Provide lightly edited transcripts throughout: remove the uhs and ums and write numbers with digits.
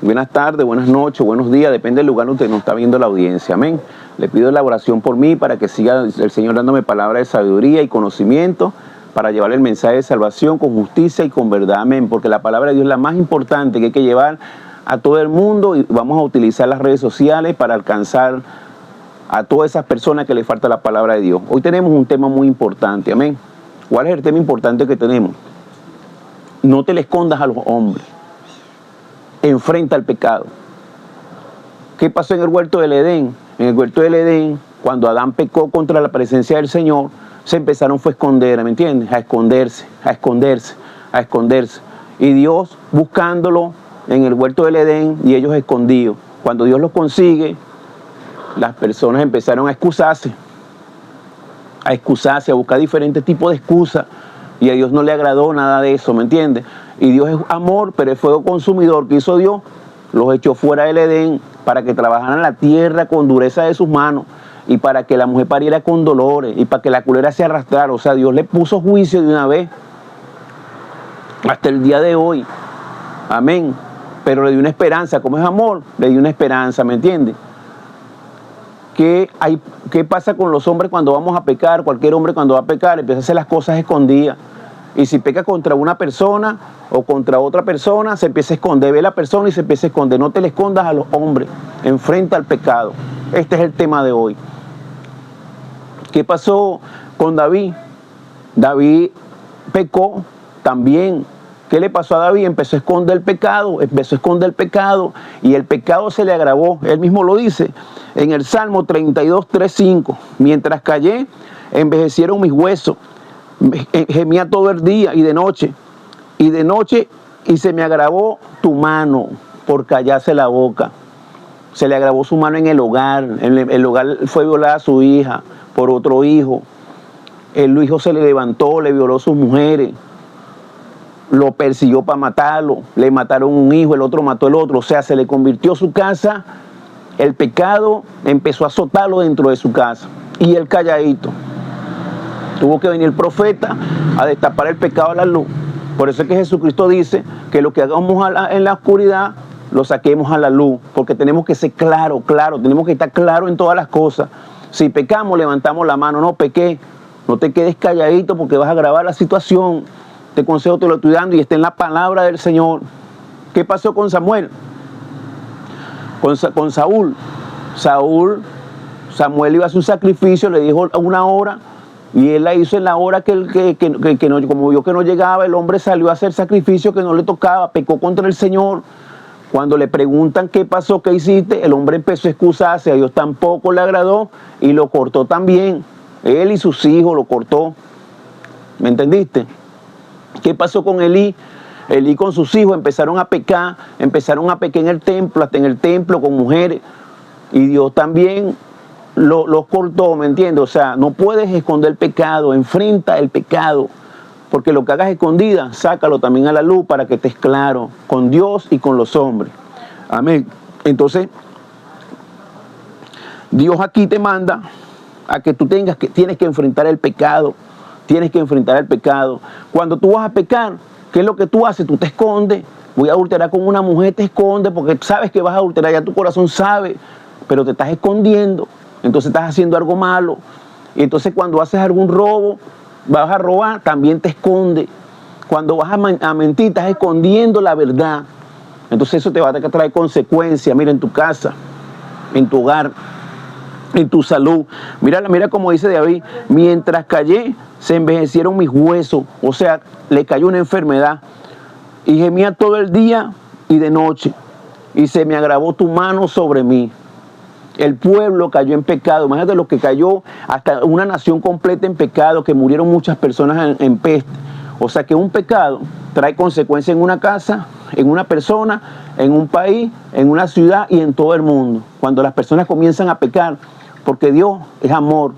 buenas tardes, buenas noches, buenos días, depende del lugar donde nos está viendo la audiencia, amén. Le pido la oración por mí para que siga el Señor dándome palabra de sabiduría y conocimiento para llevar el mensaje de salvación con justicia y con verdad, amén. Porque la palabra de Dios es la más importante que hay que llevar a todo el mundo y vamos a utilizar las redes sociales para alcanzar a todas esas personas que les falta la palabra de Dios. Hoy tenemos un tema muy importante, amén. ¿Cuál es el tema importante que tenemos? No te le escondas a los hombres. Enfrenta el pecado. ¿Qué pasó en el huerto del Edén? En el huerto del Edén, cuando Adán pecó contra la presencia del Señor, se empezaron fue a esconder, ¿me entiendes? A esconderse, a esconderse, a esconderse. Y Dios buscándolo en el huerto del Edén y ellos escondidos. Cuando Dios los consigue, las personas empezaron a excusarse, a buscar diferentes tipos de excusas. Y a Dios no le agradó nada de eso, ¿me entiendes? Y Dios es amor, pero el fuego consumidor que hizo Dios, los echó fuera del Edén para que trabajaran la tierra con dureza de sus manos y para que la mujer pariera con dolores y para que la culera se arrastrara. O sea, Dios le puso juicio de una vez hasta el día de hoy. Amén. Pero le dio una esperanza. Como es amor, le dio una esperanza, ¿me entiendes? ¿Qué pasa con los hombres cuando vamos a pecar? Cualquier hombre cuando va a pecar empieza a hacer las cosas escondidas. Y si peca contra una persona o contra otra persona, se empieza a esconder. Ve la persona y se empieza a esconder. No te le escondas a los hombres. Enfrenta al pecado. Este es el tema de hoy. ¿Qué pasó con David? David pecó también. ¿Qué le pasó a David? Empezó a esconder el pecado, y el pecado se le agravó. Él mismo lo dice en el Salmo 32, 3, 5. Mientras callé, envejecieron mis huesos. Gemía todo el día y de noche, y se me agravó tu mano por callarse la boca. Se le agravó su mano en el hogar. En el hogar fue violada a su hija por otro hijo. El hijo se le levantó, le violó a sus mujeres. Lo persiguió para matarlo, le mataron un hijo, el otro mató el otro, o sea, se le convirtió su casa, el pecado empezó a azotarlo dentro de su casa, y él calladito. Tuvo que venir el profeta a destapar el pecado a la luz. Por eso es que Jesucristo dice que lo que hagamos en la oscuridad, lo saquemos a la luz, porque tenemos que ser claro, tenemos que estar claro en todas las cosas. Si pecamos, levantamos la mano. No pequé, no te quedes calladito porque vas a agravar la situación. Este consejo te lo estoy dando y está en la palabra del Señor. ¿Qué pasó con Samuel? Con Saúl. Samuel iba a hacer un sacrificio, le dijo una hora y él la hizo en la hora que no, como vio que no llegaba, el hombre salió a hacer sacrificio que no le tocaba, pecó contra el Señor. Cuando le preguntan qué pasó, qué hiciste, el hombre empezó a excusarse, a Dios tampoco le agradó y lo cortó también. Él y sus hijos lo cortó. ¿Me entendiste? ¿Qué pasó con Elí? Elí con sus hijos empezaron a pecar en el templo, hasta en el templo con mujeres. Y Dios también los cortó, ¿me entiendes? O sea, no puedes esconder el pecado, enfrenta el pecado. Porque lo que hagas escondida, sácalo también a la luz para que estés claro con Dios y con los hombres. Amén. Entonces, Dios aquí te manda a que tú tienes que enfrentar el pecado. Tienes que enfrentar el pecado. Cuando tú vas a pecar, ¿qué es lo que tú haces? Tú te escondes. Voy a adulterar con una mujer, te escondes porque sabes que vas a adulterar, ya tu corazón sabe, pero te estás escondiendo. Entonces estás haciendo algo malo. Y entonces cuando haces algún robo, vas a robar, también te escondes. Cuando vas a mentir, estás escondiendo la verdad. Entonces eso te va a traer consecuencias. Mira, en tu casa, en tu hogar, en tu salud. Mira como dice David, mientras callé, se envejecieron mis huesos. O sea, le cayó una enfermedad. Y gemía todo el día y de noche. Y se me agravó tu mano sobre mí. El pueblo cayó en pecado. Imagínate lo que cayó, hasta una nación completa en pecado, que murieron muchas personas en peste. O sea que un pecado trae consecuencias en una casa, en una persona, en un país, en una ciudad y en todo el mundo. Cuando las personas comienzan a pecar, porque Dios es amor,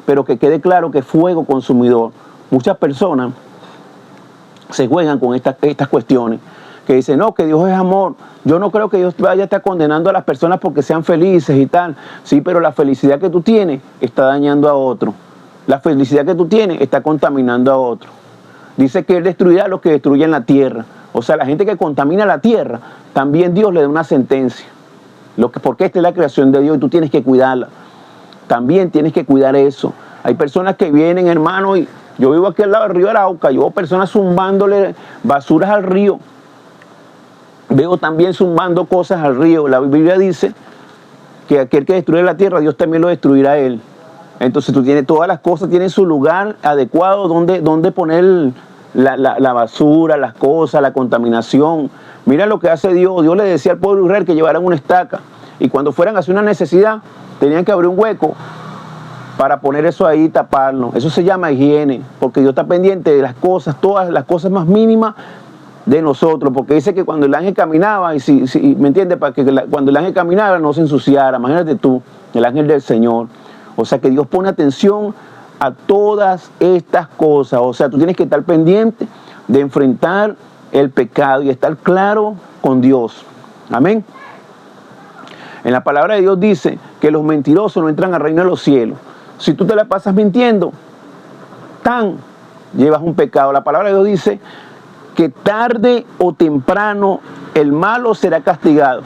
pero que quede claro que es fuego consumidor. Muchas personas se juegan con estas cuestiones, que dicen, no, que Dios es amor. Yo no creo que Dios vaya a estar condenando a las personas porque sean felices y tal. Sí, pero la felicidad que tú tienes está dañando a otro. La felicidad que tú tienes está contaminando a otro. Dice que Él destruirá a los que destruyen la tierra. O sea, la gente que contamina la tierra, también Dios le da una sentencia. Porque esta es la creación de Dios y tú tienes que cuidarla. También tienes que cuidar eso. Hay personas que vienen, hermano, y yo vivo aquí al lado del río Arauca, yo veo personas zumbándole basuras al río. Veo también zumbando cosas al río. La Biblia dice que aquel que destruye la tierra, Dios también lo destruirá a él. Entonces tú tienes, todas las cosas tienen su lugar adecuado donde poner la basura, las cosas, la contaminación. Mira lo que hace Dios. Dios le decía al pueblo de Israel que llevaran una estaca. Y cuando fueran a hacer una necesidad, tenían que abrir un hueco para poner eso ahí y taparlo. Eso se llama higiene, porque Dios está pendiente de las cosas, todas las cosas más mínimas de nosotros, porque dice que cuando el ángel caminaba, ¿me entiendes? Para que cuando el ángel caminaba no se ensuciara. Imagínate tú, el ángel del Señor. O sea que Dios pone atención a todas estas cosas. O sea, tú tienes que estar pendiente de enfrentar el pecado y estar claro con Dios. Amén. En la palabra de Dios dice que los mentirosos no entran al reino de los cielos. Si tú te la pasas mintiendo, llevas un pecado. La palabra de Dios dice que tarde o temprano el malo será castigado.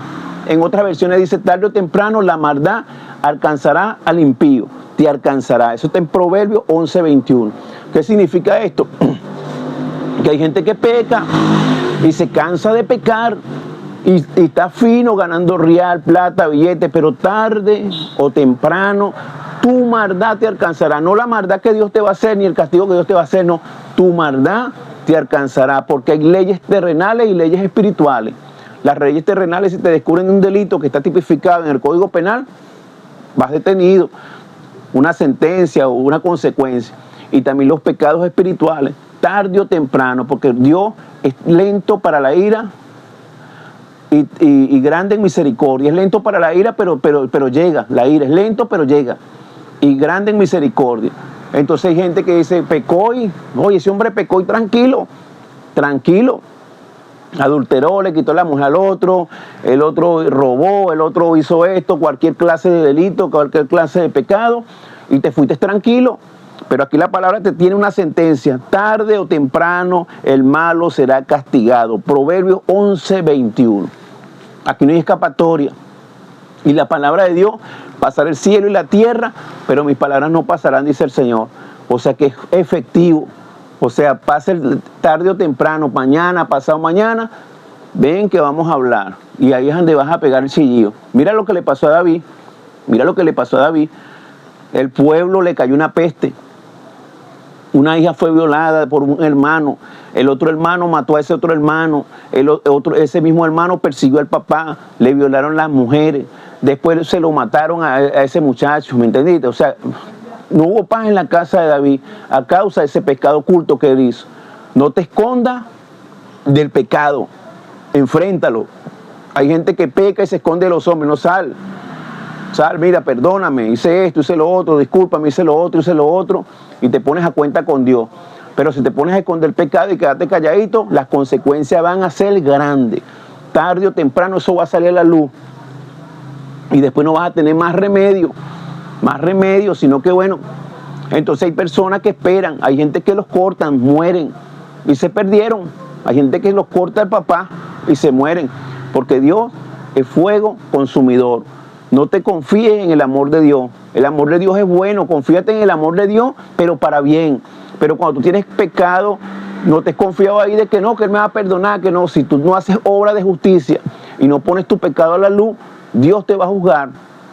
En otras versiones dice, tarde o temprano la maldad alcanzará al impío, te alcanzará. Eso está en Proverbios 11:21. ¿Qué significa esto? Que hay gente que peca y se cansa de pecar y está fino ganando real, plata, billete, pero tarde o temprano tu maldad te alcanzará. No la maldad que Dios te va a hacer ni el castigo que Dios te va a hacer, no, tu maldad te alcanzará, porque hay leyes terrenales y leyes espirituales. Las leyes terrenales, si te descubren un delito que está tipificado en el Código Penal, vas detenido, una sentencia o una consecuencia. Y también los pecados espirituales, tarde o temprano, porque Dios es lento para la ira y grande en misericordia. Es lento para la ira, pero llega. La ira es lento, pero llega. Y grande en misericordia. Entonces hay gente que dice, pecó y, oye, ese hombre pecó y tranquilo. Adulteró, le quitó la mujer al otro, el otro robó, el otro hizo esto, cualquier clase de delito, cualquier clase de pecado, y te fuiste tranquilo. Pero aquí la palabra te tiene una sentencia, tarde o temprano el malo será castigado. Proverbios 11:21. Aquí no hay escapatoria. Y la palabra de Dios, pasará el cielo y la tierra, pero mis palabras no pasarán, dice el Señor. O sea que es efectivo. O sea, pase tarde o temprano, mañana, pasado mañana, ven que vamos a hablar. Y ahí es donde vas a pegar el chillido. Mira lo que le pasó a David. El pueblo le cayó una peste. Una hija fue violada por un hermano. El otro hermano mató a ese otro hermano. Ese mismo hermano persiguió al papá. Le violaron las mujeres. Después se lo mataron a ese muchacho. ¿Me entendiste? O sea, no hubo paz en la casa de David a causa de ese pecado oculto que él hizo. No te escondas del pecado. Enfréntalo. Hay gente que peca y se esconde de los hombres. No, sal, mira, perdóname, hice esto, hice lo otro, discúlpame, hice lo otro, y te pones a cuenta con Dios. Pero si te pones a esconder el pecado y quedarte calladito, las consecuencias van a ser grandes. Tarde o temprano eso va a salir a la luz. Y después no vas a tener más remedio, sino que bueno. Entonces hay personas que esperan, hay gente que los cortan, mueren y se perdieron. Hay gente que los corta el papá y se mueren, porque Dios es fuego consumidor. No te confíes en el amor de Dios. El amor de Dios es bueno. Confíate en el amor de Dios, pero para bien. Pero cuando tú tienes pecado, no te has confiado ahí de que no, que Él me va a perdonar, que no. Si tú no haces obra de justicia y no pones tu pecado a la luz, Dios te va a juzgar.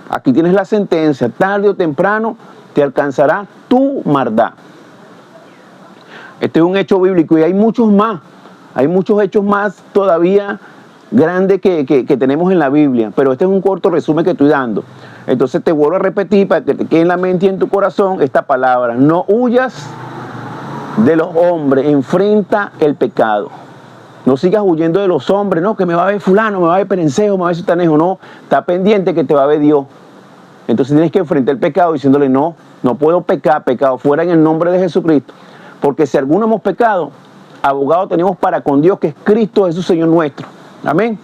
Aquí tienes la sentencia. Tarde o temprano te alcanzará tu maldad. Este es un hecho bíblico y hay muchos más. Hay muchos hechos más todavía grande que tenemos en la Biblia, pero este es un corto resumen que estoy dando. Entonces te vuelvo a repetir para que te quede en la mente y en tu corazón esta palabra: no huyas de los hombres, enfrenta el pecado. No sigas huyendo de los hombres, no, que me va a ver fulano, me va a ver perencejo, me va a ver sutanejo. No, está pendiente que te va a ver Dios. Entonces tienes que enfrentar el pecado diciéndole, no puedo pecar, pecado fuera en el nombre de Jesucristo, porque si alguno hemos pecado, abogado tenemos para con Dios, que es Cristo Jesús Señor nuestro. Amén.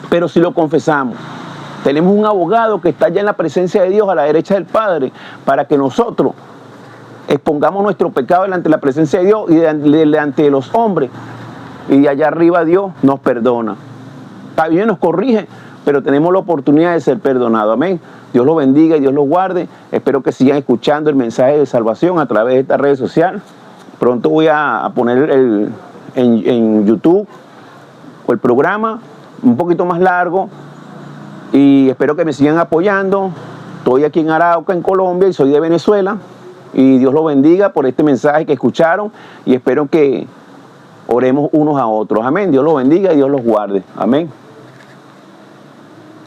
Pero si lo confesamos, tenemos un abogado que está ya en la presencia de Dios a la derecha del Padre, para que nosotros expongamos nuestro pecado delante de la presencia de Dios y delante de los hombres, y de allá arriba Dios nos perdona. También nos corrige, pero tenemos la oportunidad de ser perdonados. Amén. Dios los bendiga y Dios los guarde. Espero que sigan escuchando el mensaje de salvación a través de esta red social. Pronto voy a poner en YouTube el programa un poquito más largo y espero que me sigan apoyando. Estoy aquí en Arauca, en Colombia, y soy de Venezuela. Y Dios los bendiga por este mensaje que escucharon y espero que oremos unos a otros. Amén. Dios los bendiga y Dios los guarde. Amén.